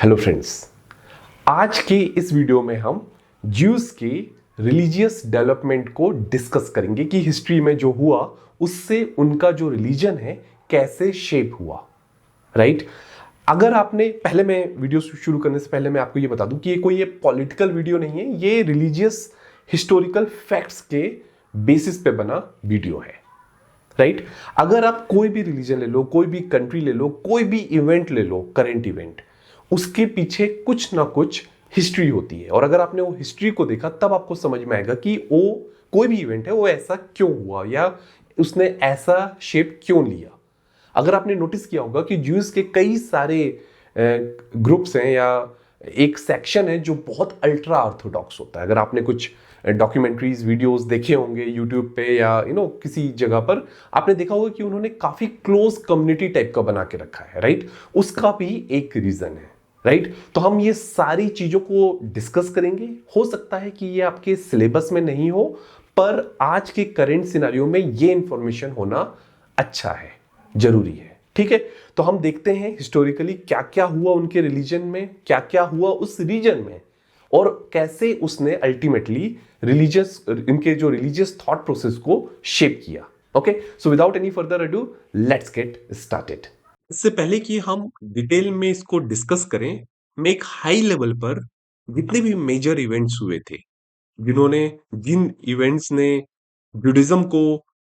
Hello friends, आज के इस वीडियो में हम ज्यूस के रिलीजियस डेवलपमेंट को डिस्कस करेंगे कि हिस्ट्री में जो हुआ उससे उनका जो रिलीजन है कैसे शेप हुआ। राइट। अगर आपने पहले, मैं वीडियो शुरू करने से पहले मैं आपको ये बता दूं कि ये पॉलिटिकल वीडियो नहीं है, ये रिलीजियस हिस्टोरिकल फैक्ट्स के बेसिस पे बना वीडियो है। राइट। अगर आप कोई भी रिलीजन ले लो, कोई भी कंट्री ले लो, कोई भी इवेंट ले लो, करंट इवेंट, उसके पीछे कुछ ना कुछ हिस्ट्री होती है। और अगर आपने वो हिस्ट्री को देखा तब आपको समझ में आएगा कि वो कोई भी इवेंट है वो ऐसा क्यों हुआ या उसने ऐसा शेप क्यों लिया। अगर आपने नोटिस किया होगा कि ज्यूज के कई सारे ग्रुप्स हैं या एक सेक्शन है जो बहुत अल्ट्रा ऑर्थोडॉक्स होता है। अगर आपने कुछ डॉक्यूमेंट्रीज वीडियोस देखे होंगे यूट्यूब पे या किसी जगह पर, आपने देखा होगा कि उन्होंने काफी क्लोज कम्युनिटी टाइप का बना के रखा है। राइट। उसका भी एक रीजन है। राइट। तो हम ये सारी चीजों को डिस्कस करेंगे। हो सकता है कि ये आपके सिलेबस में नहीं हो, पर आज के करंट सिनेरियो में ये इंफॉर्मेशन होना अच्छा है, जरूरी है। ठीक है। तो हम देखते हैं हिस्टोरिकली क्या क्या हुआ उनके रिलीजन में, क्या क्या हुआ उस रीजन में, और कैसे उसने अल्टीमेटली रिलीजियस, इनके जो रिलीजियस थॉट प्रोसेस को शेप किया। Okay, so without any further ado, let's get started. इससे पहले कि हम डिटेल में इसको डिस्कस करें, मैं एक हाई लेवल पर जितने भी मेजर इवेंट्स हुए थे, जिन इवेंट्स ने बुद्धिज्म को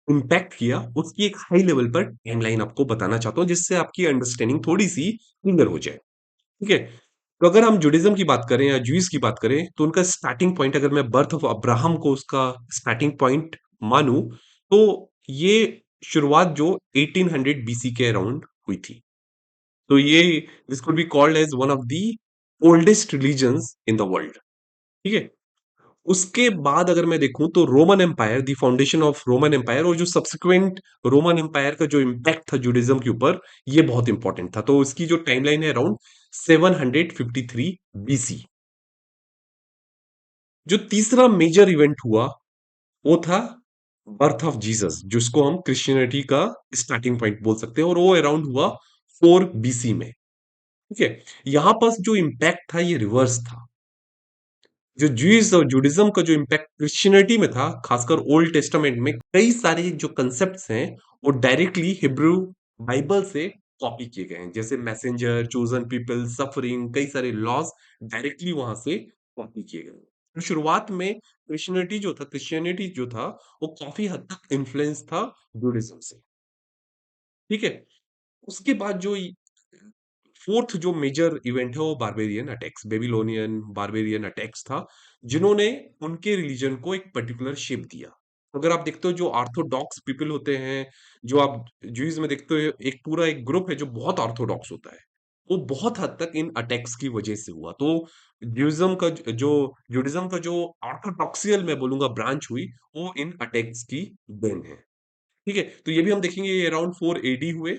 इम्पैक्ट किया, उसकी एक हाई लेवल पर टाइमलाइन आपको बताना चाहता हूं, जिससे आपकी अंडरस्टैंडिंग थोड़ी सी क्लियर हो जाए। ठीक है। तो अगर हम जुडिज्म की बात करें या ज्यूज की बात करें, तो उनका स्टार्टिंग पॉइंट, अगर मैं बर्थ ऑफ अब्राहम को उसका स्टार्टिंग पॉइंट मानूं, तो ये शुरुआत जो 1800 बीसी के अराउंड हुई थी। तो ये this could be called as one of the oldest religions in the world. ठीक है। उसके बाद अगर मैं देखूं तो Roman empire, the foundation of Roman empire, और जो सब्सिक्वेंट रोमन एम्पायर का जो इम्पैक्ट था जुडिज्म के ऊपर, ये बहुत इंपॉर्टेंट था। तो इसकी जो टाइमलाइन है अराउंड 753 बीसी। जो तीसरा मेजर इवेंट हुआ वो था बर्थ ऑफ जीसस, जिसको हम क्रिश्चियनिटी का स्टार्टिंग पॉइंट बोल सकते हैं, और वो अराउंड हुआ 4 बीसी में। ठीक है। यहां पर जो इम्पैक्ट था ये रिवर्स था। जो ज्यूज और जुडिज्म का जो इम्पैक्ट क्रिश्चियनिटी में था, खासकर ओल्ड टेस्टामेंट में कई सारे जो कंसेप्ट्स हैं वो डायरेक्टली हिब्रू बाइबल से कॉपी किए गए हैं, जैसे मैसेंजर, चोजन पीपल, सफरिंग, कई सारे लॉज डायरेक्टली वहां से कॉपी किए गए। तो शुरुआत में क्रिश्चियनिटी जो था वो काफी हद तक इन्फ्लुएंस था जुडिज्म से। ठीक है। उसके बाद जो फोर्थ जो मेजर इवेंट है वो barbarian attacks, Babylonian barbarian attacks था, जिन्होंने उनके रिलीजन को एक पर्टिकुलर शेप दिया। अगर आप देखते हो जो ऑर्थोडॉक्स पीपल होते हैं, जो आप ज्यूज में देखते हो, एक पूरा एक ग्रुप है जो बहुत ऑर्थोडॉक्स होता है, वो बहुत हद तक इन अटैक्स की वजह से हुआ। तो जुडिज्म का जो ऑर्थोडॉक्सियल मैं बोलूंगा ब्रांच हुई, वो इन अटैक्स की देन है। ठीक है। तो ये भी हम देखेंगे, ये अराउंड 4 एडी हुए।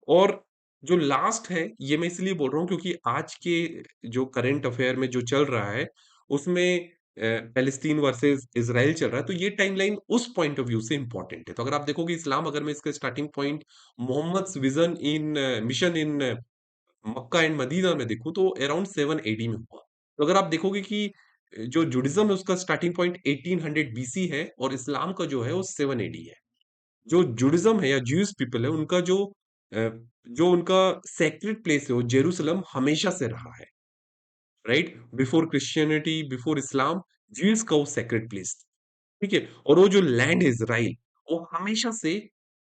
और जो लास्ट है, ये मैं इसलिए बोल रहा हूँ क्योंकि आज के जो करंट अफेयर में जो चल रहा है, उसमें पैलेस्तीन वर्सेस इजराइल चल रहा है, तो ये टाइमलाइन उस पॉइंट ऑफ व्यू से इंपॉर्टेंट है। तो अगर आप देखोगे इस्लाम, अगर मैं इसका starting point Mohammed vision in mission in Mecca and Medina में देखूं, तो अराउंड 7 एडी में हुआ। तो अगर आप देखोगे कि जो जुडिज्म है उसका स्टार्टिंग पॉइंट 1800 बीसी है, और इस्लाम का जो है वो 7 एडी है। जो जुडिज्म है या ज्यूज पीपल है, उनका अ, जो उनका सेक्रेड प्लेस है वो जेरूसलम हमेशा से रहा है। राइट। बिफोर क्रिश्चियनिटी, बिफोर इस्लाम, ज्यूज का वो सेक्रेड प्लेस। ठीक है। और वो जो लैंड है इसराइल, वो हमेशा से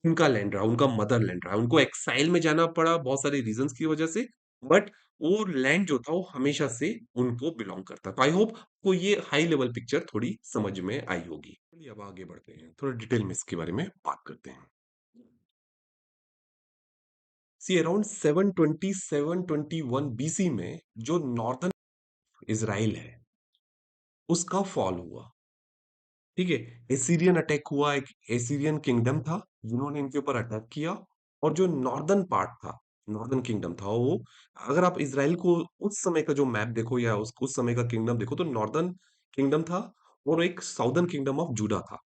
उनका लैंड रहा, उनका मदर लैंड रहा। उनको एक्साइल में जाना पड़ा बहुत सारे रीजंस की वजह से, बट वो लैंड जो था वो हमेशा से उनको बिलोंग करता। तो आई होप को ये हाई लेवल पिक्चर थोड़ी समझ में आई होगी। चलिए अब आगे बढ़ते हैं, थोड़ा डिटेल में इसके बारे में बात करते हैं। सी अराउंड 720 721 बीसी में जो नॉर्दर्न इजराइल है उसका फॉल हुआ। ठीक है। एसीरियन अटैक हुआ, एक एसीरियन किंगडम था जिन्होंने इनके ऊपर अटैक किया। और जो नॉर्दर्न पार्ट था, नॉर्दर्न किंगडम था वो, अगर आप इसराइल को उस समय का जो मैप देखो या उस समय का किंगडम देखो, तो नॉर्दर्न किंगडम था और एक साउदर्न किंगडम ऑफ जूडा था।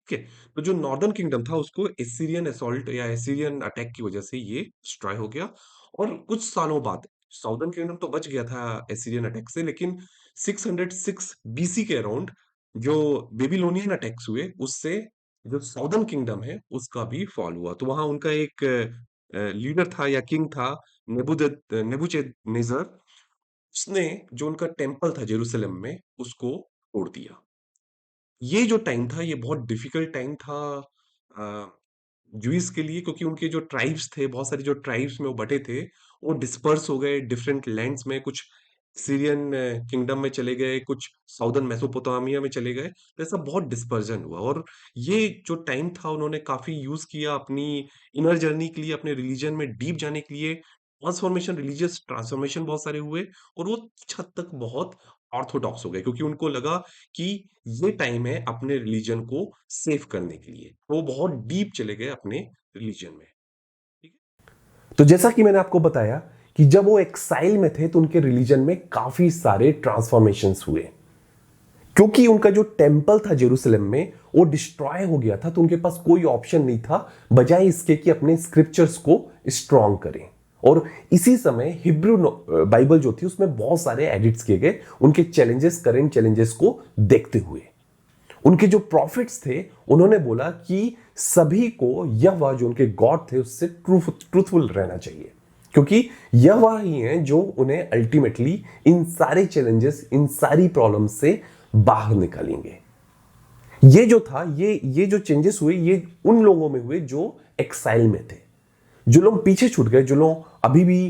ठीक है। तो जो नॉर्दर्न किंगडम था उसको एसीरियन असॉल्ट या एसीरियन अटैक की वजह से ये डिस्ट्रॉय हो गया। और कुछ सालों बाद साउदर्न किंगडम तो बच गया था एसीरियन अटैक से, लेकिन 606 बीसी के अराउंड जो बेबीलोनियन अटैक्स हुए उससे जो साउदर्न किंगडम है उसका भी फॉल हुआ। तो वहां उनका एक लीडर था या किंग था, नेबुचडनेस्सर। उसने जो उनका टेम्पल था जेरूसलम में उसको तोड़ दिया। ये जो टाइम था ये बहुत डिफिकल्ट टाइम था ज्यूइस के लिए, क्योंकि उनके जो ट्राइब्स थे, बहुत सारी जो ट्राइब्स में वो बटे थे, वो डिस्पर्स हो गए डिफरेंट लैंड्स में। कुछ सीरियन किंगडम में चले गए, कुछ साउदर्न मेसोपोटामिया में चले गए। तो ऐसा बहुत डिस्पर्जन हुआ, और ये जो टाइम था उन्होंने काफी यूज किया अपनी इनर जर्नी के लिए, अपने रिलीजन में डीप जाने के लिए। ट्रांसफॉर्मेशन, रिलीजियस ट्रांसफॉर्मेशन बहुत सारे हुए, और वो कुछ हद तक बहुत ऑर्थोडॉक्स हो गए, क्योंकि उनको लगा कि ये टाइम है अपने रिलीजन को सेव करने के लिए। वो बहुत डीप चले गए अपने रिलीजन में। ठीक है, तो जैसा कि मैंने आपको बताया कि जब वो एक्साइल में थे तो उनके रिलीजन में काफी सारे ट्रांसफॉर्मेशंस हुए, क्योंकि उनका जो टेम्पल था जेरूसलम में वो डिस्ट्रॉय हो गया था। तो उनके पास कोई ऑप्शन नहीं था बजाय इसके कि अपने स्क्रिप्चर्स को स्ट्रॉन्ग करें। और इसी समय हिब्रू बाइबल जो थी उसमें बहुत सारे एडिट्स किए गए उनके चैलेंजेस, करंट चैलेंजेस को देखते हुए। उनके जो प्रॉफिट्स थे उन्होंने बोला कि सभी को यहोवा जो उनके गॉड थे उससे ट्रूथफुल रहना चाहिए, क्योंकि यहोवा ही है जो उन्हें अल्टीमेटली इन सारे चैलेंजेस, इन सारी प्रॉब्लम से बाहर निकालेंगे। ये जो था, ये जो चेंजेस हुए ये उन लोगों में हुए जो एक्साइल में थे। जो लोग पीछे छूट गए, जो लोग अभी भी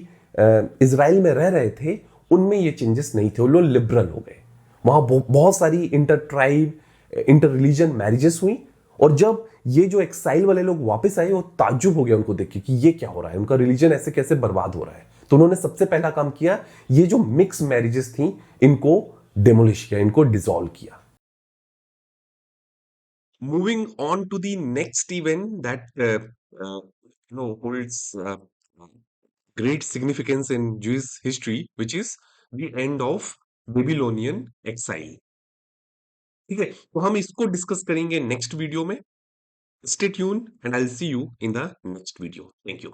इजराइल में रह रहे थे, उनमें ये चेंजेस नहीं थे। वो लोग लिबरल हो गए। वहां बहुत सारी inter tribe, inter religion marriages हुई, और जब ये जो एक्साइल वाले लोग वापस आए वो ताज्जुब हो गया उनको देख के कि ये क्या हो रहा है, उनका रिलीजन ऐसे कैसे बर्बाद हो रहा है। तो उन्होंने सबसे पहला काम किया, ये जो मिक्स मैरिजेस थी इनको डेमोलिश किया, इनको डिसॉल्व किया। Moving on to the next event that holds great significance in Jewish history, which is the end of Babylonian exile. ठीक है, तो हम इसको डिस्कस करेंगे नेक्स्ट वीडियो में। Stay tune and I will see you in the next video. Thank you.